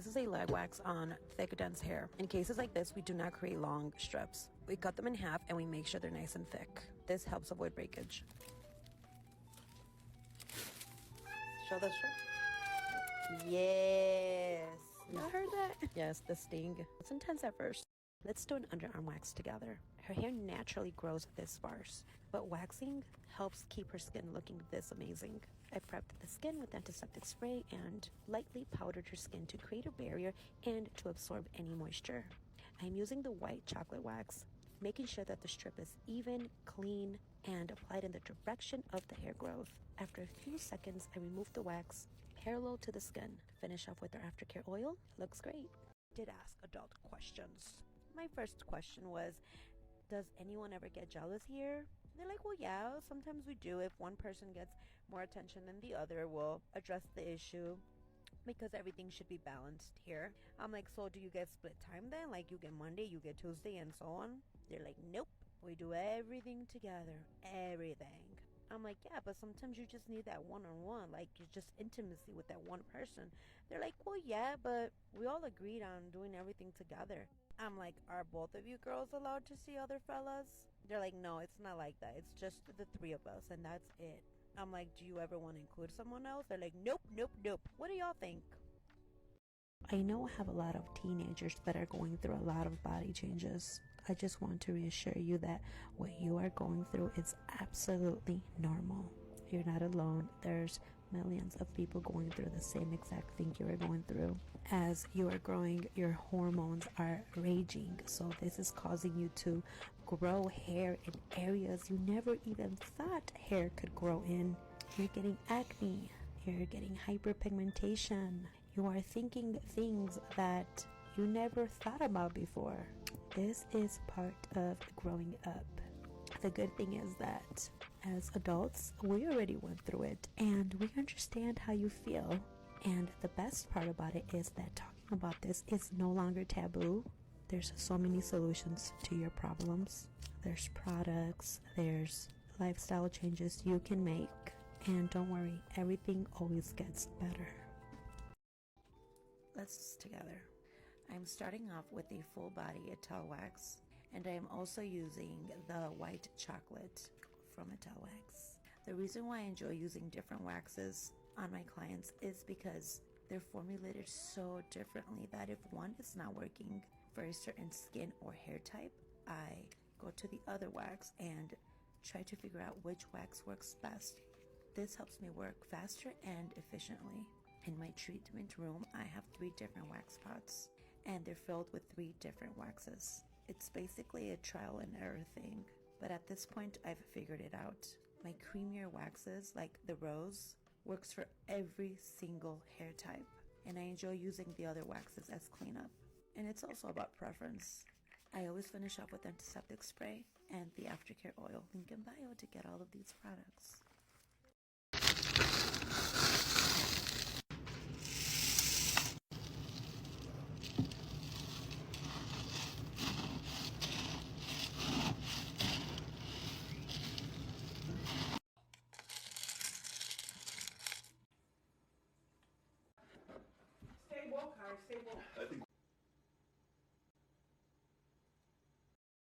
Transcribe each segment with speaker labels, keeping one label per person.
Speaker 1: This is a leg wax on thick, dense hair. In cases like this, we do not create long strips. We cut them in half and we make sure they're nice and thick. This helps avoid breakage. Show the strip. Yes. You heard that? Yes, the sting. It's intense at first. Let's do an underarm wax together. Her hair naturally grows this sparse, but waxing helps keep her skin looking this amazing. I prepped the skin with antiseptic spray and lightly powdered her skin to create a barrier and to absorb any moisture. I'm using the white chocolate wax, making sure that the strip is even, clean, and applied in the direction of the hair growth. After a few seconds, I remove the wax parallel to the skin. Finish off with our aftercare oil. Looks great. Did ask adult questions. My first question was, does anyone ever get jealous here? They're like, well, yeah, sometimes we do. If one person gets more attention than the other, we'll address the issue because everything should be balanced here. I'm like, so do you get split time then? Like you get Monday, you get Tuesday, and so on? They're like, nope. We do everything together. Everything. I'm like, yeah, but sometimes you just need that one-on-one, like you're just intimacy with that one person. They're like, well, yeah, but we all agreed on doing everything together. I'm like, are both of you girls allowed to see other fellas? They're like, no, it's not like that. It's just the three of us, and that's it. I'm like, do you ever want to include someone else? They're like, nope, nope, nope. What do y'all think? I know I have a lot of teenagers that are going through a lot of body changes. I just want to reassure you that what you are going through is absolutely normal. You're not alone. There's millions of people going through the same exact thing you are going through. As you are growing, your hormones are raging, so this is causing you to grow hair in areas you never even thought hair could grow in. You're getting acne. You're getting hyperpigmentation. You are thinking things that you never thought about before. This is part of growing up. The good thing is that as adults, we already went through it and we understand how you feel. And the best part about it is that talking about this is no longer taboo. There's so many solutions to your problems. There's products, there's lifestyle changes you can make. And don't worry, everything always gets better. Let's together. I'm starting off with a full body Ital wax, and I am also using the white chocolate from Ital wax. The reason why I enjoy using different waxes on my clients is because they're formulated so differently that if one is not working for a certain skin or hair type, I go to the other wax and try to figure out which wax works best. This helps me work faster and efficiently. In my treatment room, I have 3 different wax pots, and they're filled with 3 different waxes. It's basically a trial and error thing, but at this point, I've figured it out. My creamier waxes, like the rose, works for every single hair type, and I enjoy using the other waxes as cleanup. And it's also about preference. I always finish off with antiseptic spray and the aftercare oil. Link in bio to get all of these products.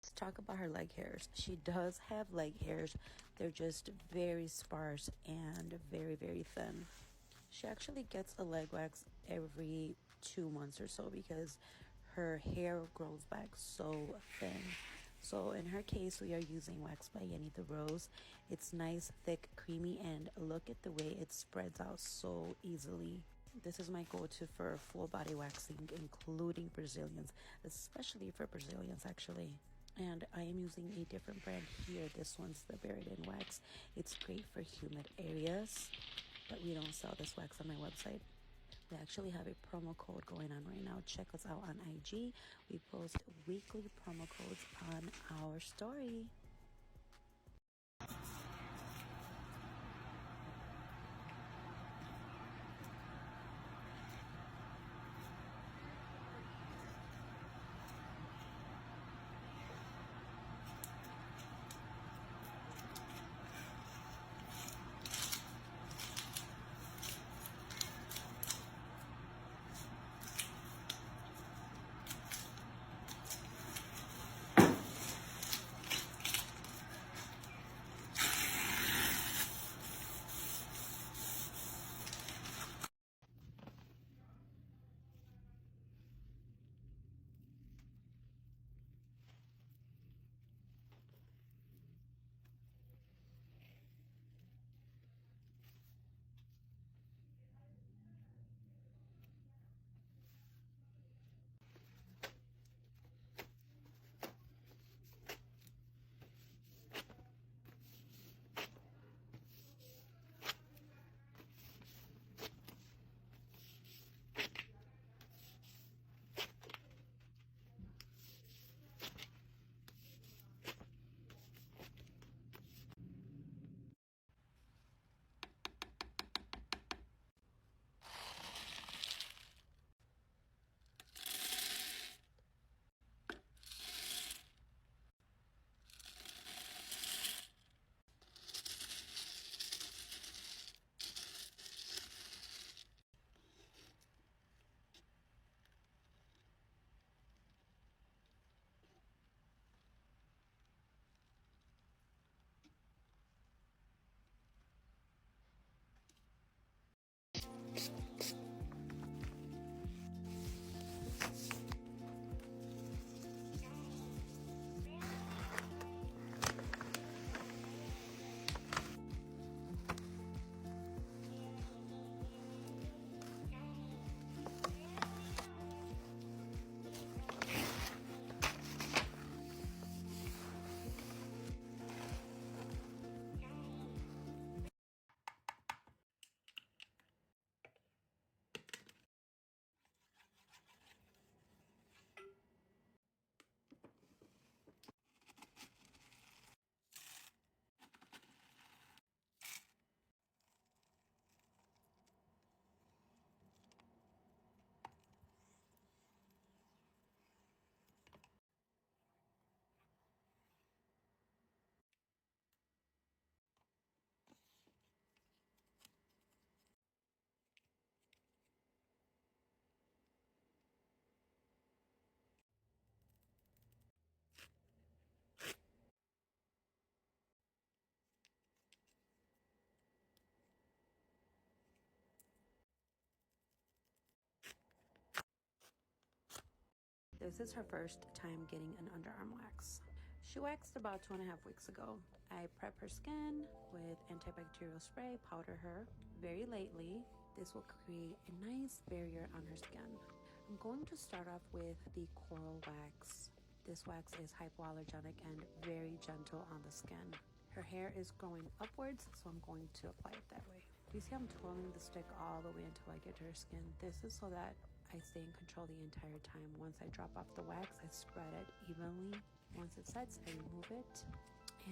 Speaker 1: Let's talk about her leg hairs. She does have leg hairs. They're just very sparse and very, very thin. She actually gets a leg wax every 2 months or so because her hair grows back so thin. So in her case, we are using wax by Yenny the Rose. It's nice, thick, creamy, and look at the way it spreads out so easily. This is my go-to for full body waxing, including Brazilians, especially for Brazilians actually. And I am using a different brand here. This one's the Buried in Wax. It's great for humid areas, but we don't sell this wax on my website. We actually have a promo code going on right now. Check us out on IG. We post weekly promo codes on our story. this is her first time getting an underarm wax. She waxed about 2.5 weeks ago. I prep her skin with antibacterial spray, powder her very lightly. This will create a nice barrier on her skin. I'm going to start off with the coral wax. This wax is hypoallergenic and very gentle on the skin. Her hair is growing upwards, so I'm going to apply it that way. You see I'm twirling the stick all the way until I get to her skin. This is so that I stay in control the entire time. Once I drop off the wax, I spread it evenly. Once it sets, I remove it,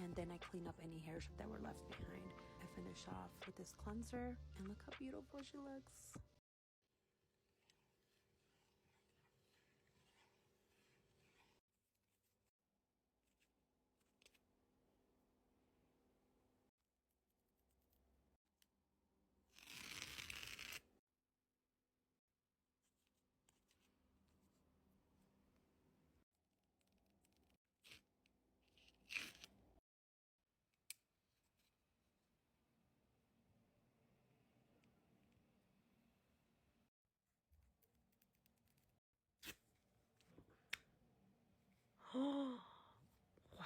Speaker 1: and then I clean up any hairs that were left behind. I finish off with this cleanser, and look how beautiful she looks. Oh, wow.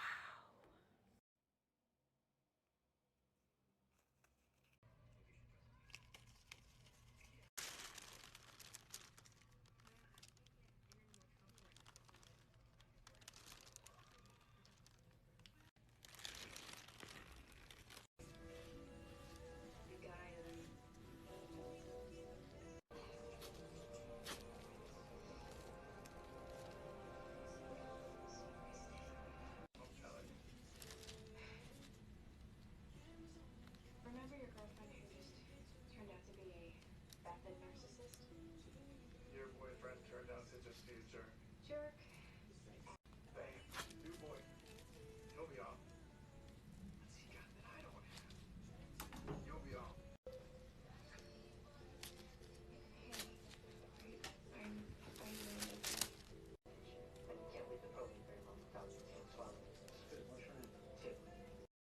Speaker 2: Remember your girlfriend who just turned out to be a vapid narcissist?
Speaker 3: Your boyfriend turned out to just be a jerk.
Speaker 2: Jerk.
Speaker 3: Bam. New boy. He'll be off. What's he got that I don't have? You'll be off.
Speaker 2: Hey, I'm
Speaker 4: Can't leave the protein very long without some swelling.
Speaker 3: Good. What's your name?
Speaker 4: Tip.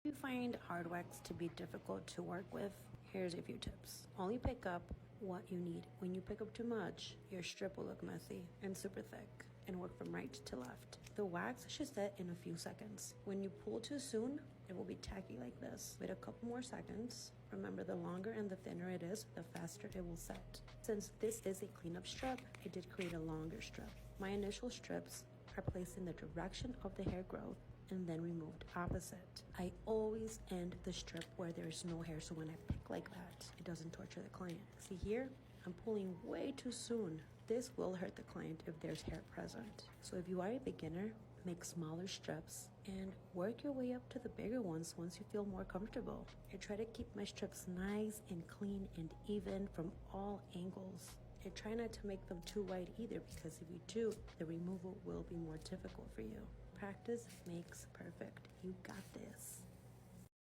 Speaker 1: If you find hard wax to be difficult to work with, here's a few tips. Only pick up what you need. When you pick up too much, your strip will look messy and super thick and work from right to left. The wax should set in a few seconds. When you pull too soon, it will be tacky like this. Wait a couple more seconds. Remember, the longer and the thinner it is, the faster it will set. Since this is a cleanup strip, I did create a longer strip. My initial strips are placed in the direction of the hair growth and then removed opposite. I always end the strip where there is no hair, so when I pick like that, it doesn't torture the client. See here, I'm pulling way too soon. This will hurt the client if there's hair present. So if you are a beginner, make smaller strips and work your way up to the bigger ones once you feel more comfortable. I try to keep my strips nice and clean and even from all angles. I try not to make them too wide either, because if you do, the removal will be more difficult for you. Practice makes perfect. You got this.